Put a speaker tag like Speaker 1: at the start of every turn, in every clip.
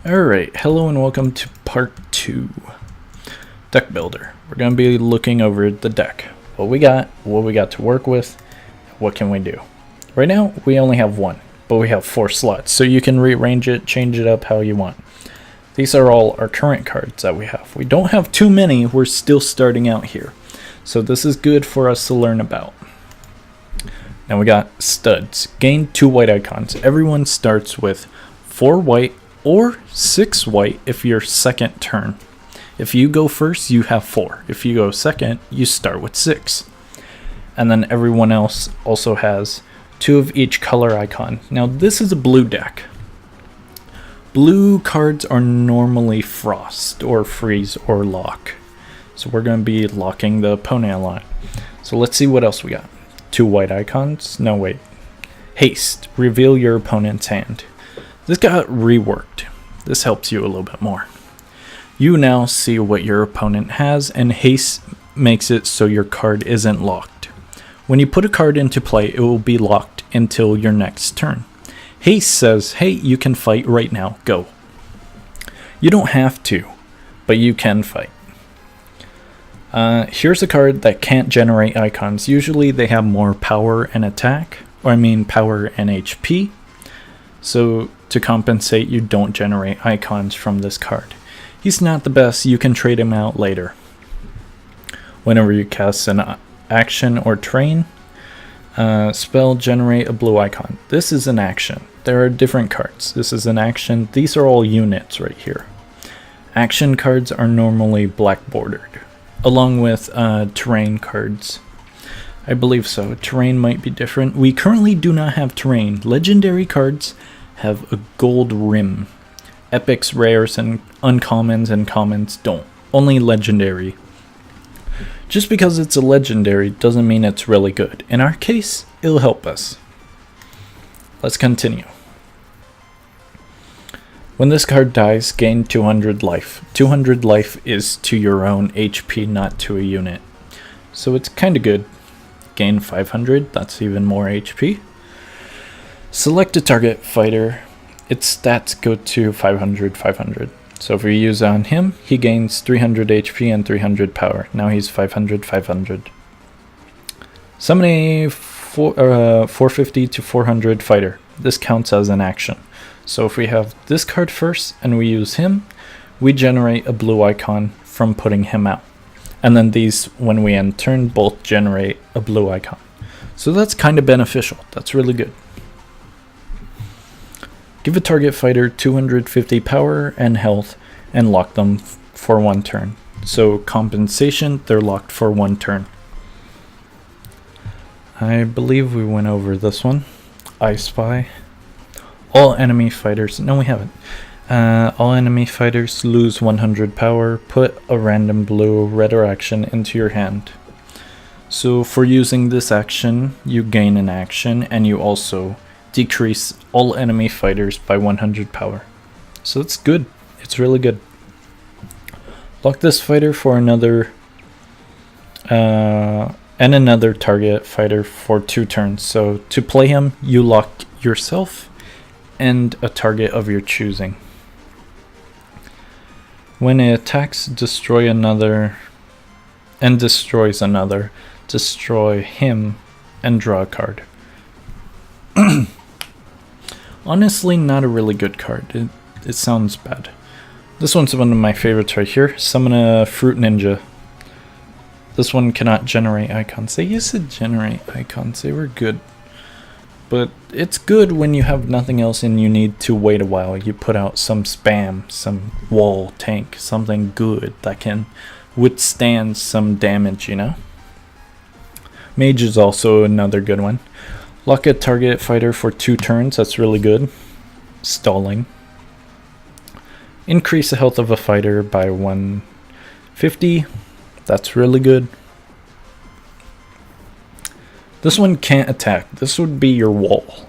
Speaker 1: Alright, hello and welcome to part 2. Deck Builder. We're going to be looking over the deck. What we got to work with, what can we do. Right now, we only have one, but we have 4 slots, so you can rearrange it, change it up how you want. These are all our current cards that we have. We don't have too many, we're still starting out here. So this is good for us to learn about. Now we got studs. Gain 2 white icons. Everyone starts with 4 white or 6 white if you're second turn. If you go first, you have 4. If you go second, you start with 6. And then everyone else also has 2 of each color icon. Now this is a blue deck. Blue cards are normally frost or freeze or lock. So we're going to be locking the opponent a lot. So let's see what else we got. 2 white icons. No, wait. Haste. Reveal your opponent's hand. This got reworked. This helps you a little bit more. You now see what your opponent has, and haste makes it so your card isn't locked. When you put a card into play, it will be locked until your next turn. Haste says, hey, you can fight right now, go. You don't have to, but you can fight. Here's a card that can't generate icons. Usually they have more power and attack, power and HP. So to compensate, you don't generate icons from this card. He's not the best, you can trade him out later. Whenever you cast an action or train, spell, generate a blue icon. This is an action. There are different cards. This is an action. These are all units right here. Action cards are normally black bordered, along with terrain cards. I believe so. Terrain might be different. We currently do not have terrain. Legendary cards have a gold rim. Epics, rares, and uncommons and commons don't. Only legendary. Just because it's a legendary doesn't mean it's really good. In our case, it'll help us. Let's continue. When this card dies, gain 200 life. 200 life is to your own HP, not to a unit. So it's kinda good. Gain 500, that's even more HP. Select a target fighter. Its stats go to 500, 500. So if we use on him, he gains 300 HP and 300 power. Now he's 500, 500. Summon a 450 to 400 fighter. This counts as an action. So if we have this card first and we use him, we generate a blue icon from putting him out. And then these, when we end turn, both generate a blue icon. So that's kind of beneficial. That's really good. Give a target fighter 250 power and health and lock them for 1 turn. So compensation, they're locked for 1 turn. I believe we went over this one. I Spy. All enemy fighters, no we haven't. All enemy fighters lose 100 power. Put a random blue red or action into your hand. So for using this action, you gain an action and you also decrease all enemy fighters by 100 power. So it's good. It's really good. Lock this fighter for another and another target fighter for 2 turns. So to play him, you lock yourself and a target of your choosing. When it attacks, destroy another and destroys another, destroy him and draw a card. Honestly, not a really good card. It sounds bad. This one's one of my favorites right here. Summon a Fruit Ninja. This one cannot generate icons. They used to generate icons. They were good. But it's good when you have nothing else and you need to wait a while. You put out some spam, some wall tank, something good that can withstand some damage, you know? Mage is also another good one. Lock a target fighter for 2 turns, that's really good. Stalling. Increase the health of a fighter by 150, that's really good. This one can't attack, this would be your wall.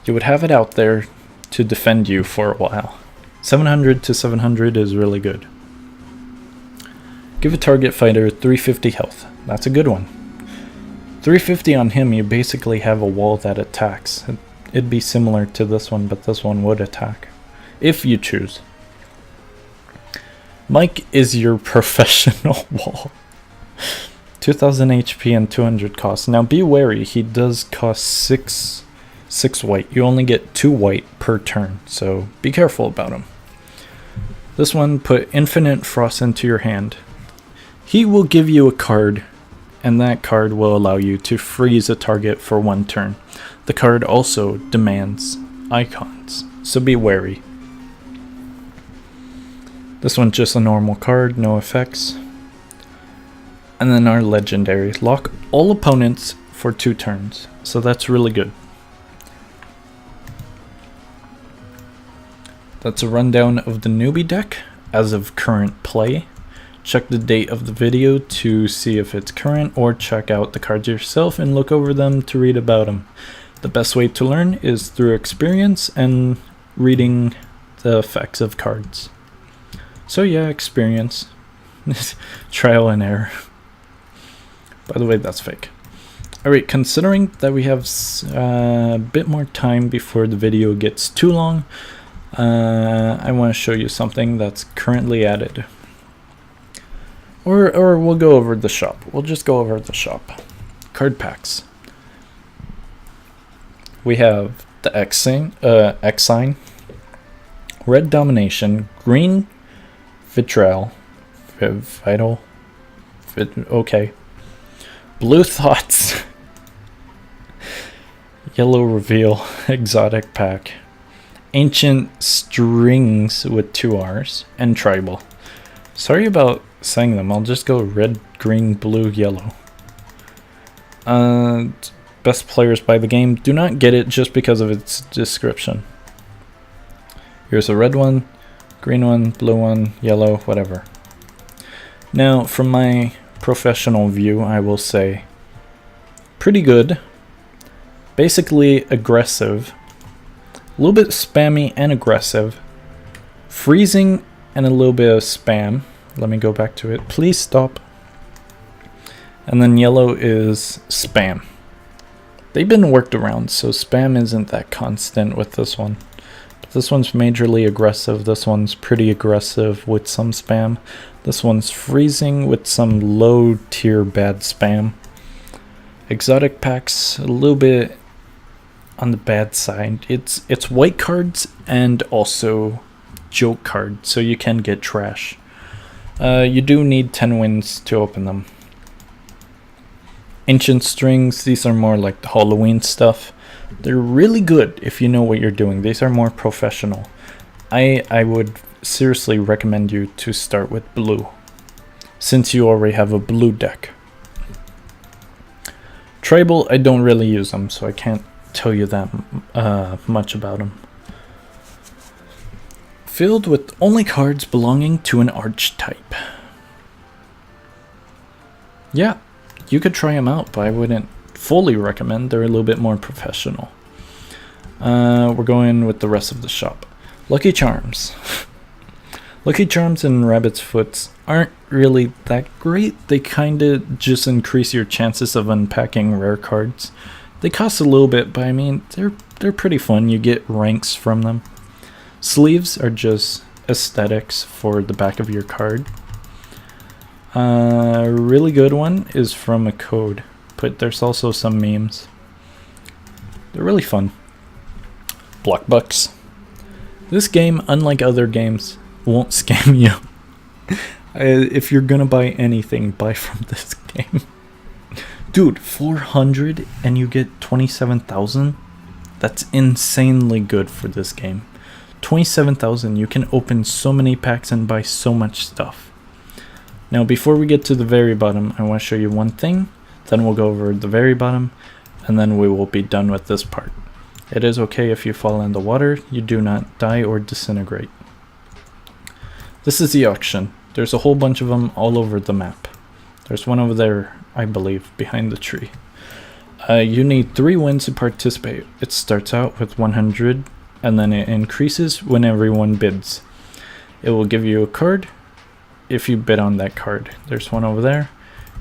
Speaker 1: You would have it out there to defend you for a while. 700 to 700 is really good. Give a target fighter 350 health, that's a good one. 350 on him, you basically have a wall that attacks. It'd be similar to this one, but this one would attack. if you choose. Mike is your professional wall. 2000 HP and 200 cost. Now be wary, he does cost 6 white. You only get 2 white per turn, so be careful about him. This one, put Infinite Frost into your hand. He will give you a card, and that card will allow you to freeze a target for 1 turn. The card also demands icons, so be wary. This one's just a normal card, no effects. And then our legendary, lock all opponents for 2 turns, so that's really good. That's a rundown of the newbie deck as of current play. Check the date of the video to see if it's current, or check out the cards yourself and look over them to read about them. The best way to learn is through experience and reading the effects of cards. So yeah, experience. Trial and error. By the way, that's fake. Alright, considering that we have a bit more time before the video gets too long, I want to show you something that's currently added. Or we'll go over the shop. We'll just go over the shop. Card packs. We have the X sign, red domination, green vitriol, okay, blue thoughts, yellow reveal, exotic pack, ancient strings with 2 R's, and tribal. Sorry about saying them, I'll just go red, green, blue, yellow. Best players by the game. Do not get it just because of its description. Here's a red one, green one, blue one, yellow, whatever. Now, from my professional view, I will say pretty good. Basically aggressive. A little bit spammy and aggressive. Freezing and a little bit of spam. Let me go back to it. Please stop. And then yellow is spam. They've been worked around, so spam isn't that constant with this one. But this one's majorly aggressive. This one's pretty aggressive with some spam. This one's freezing with some low tier bad spam. Exotic packs, a little bit on the bad side. It's white cards and also joke cards, so you can get trash. You do need 10 wins to open them. Ancient strings, these are more like the Halloween stuff. They're really good if you know what you're doing. These are more professional. I would seriously recommend you to start with blue, since you already have a blue deck. Tribal, I don't really use them, so I can't tell you that much about them. Filled with only cards belonging to an archetype. Yeah, you could try them out, but I wouldn't fully recommend. They're a little bit more professional. We're going with the rest of the shop. Lucky Charms. Lucky Charms and Rabbit's Foots aren't really that great. They kinda just increase your chances of unpacking rare cards. They cost a little bit, but I mean, they're pretty fun. You get ranks from them. Sleeves are just aesthetics for the back of your card. A really good one is from a code, but there's also some memes. They're really fun. Block bucks. This game, unlike other games, won't scam you. If you're gonna buy anything, buy from this game. Dude, 400 and you get 27,000? That's insanely good for this game. 27,000, you can open so many packs and buy so much stuff. Now, before we get to the very bottom, I want to show you one thing. Then we'll go over the very bottom, and then we will be done with this part. It is okay if you fall in the water. You do not die or disintegrate. This is the auction. There's a whole bunch of them all over the map. There's one over there, I believe, behind the tree. You need 3 wins to participate. It starts out with 100, and then it increases when everyone bids. It will give you a card if you bid on that card. There's one over there.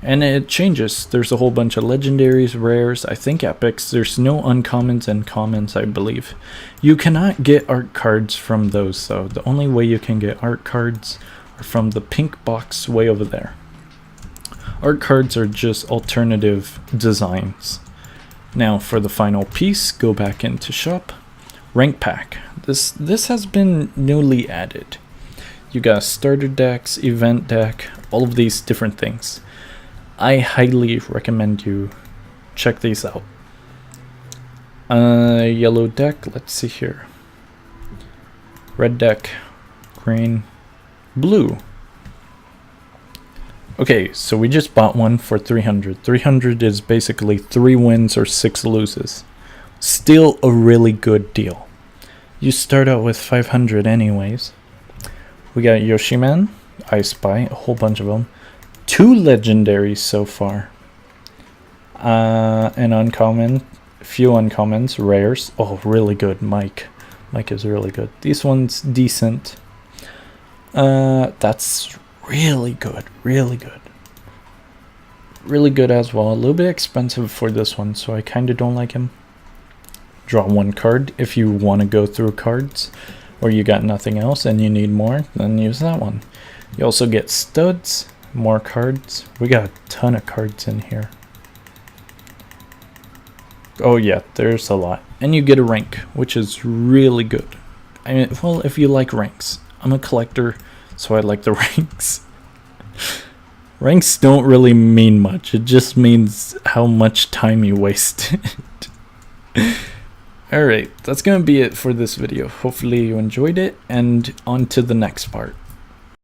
Speaker 1: And it changes. There's a whole bunch of legendaries, rares, I think epics. There's no uncommons and commons, I believe. You cannot get art cards from those though. The only way you can get art cards are from the pink box way over there. Art cards are just alternative designs. Now for the final piece, go back into shop. Rank pack. This has been newly added. You got starter decks, event deck, all of these different things. I highly recommend you check these out. Yellow deck, let's see here. Red deck, green, blue. Okay, so we just bought one for 300. 300 is basically 3 wins or 6 loses. Still a really good deal. You start out with 500 anyways. We got Yoshiman, I Spy, a whole bunch of them. 2 legendaries so far. An uncommon, few uncommons, rares. Oh, really good, Mike. Mike is really good. This one's decent. That's really good, really good. Really good as well. A little bit expensive for this one, so I kind of don't like him. Draw 1 card if you want to go through cards, or you got nothing else and you need more, then use that one. You also get studs, more cards. We got a ton of cards in here. Oh yeah, there's a lot. And you get a rank, which is really good. I mean, well, if you like ranks. I'm a collector, so I like the ranks. Ranks don't really mean much. It just means how much time you wasted. Alright, that's going to be it for this video. Hopefully you enjoyed it, and on to the next part.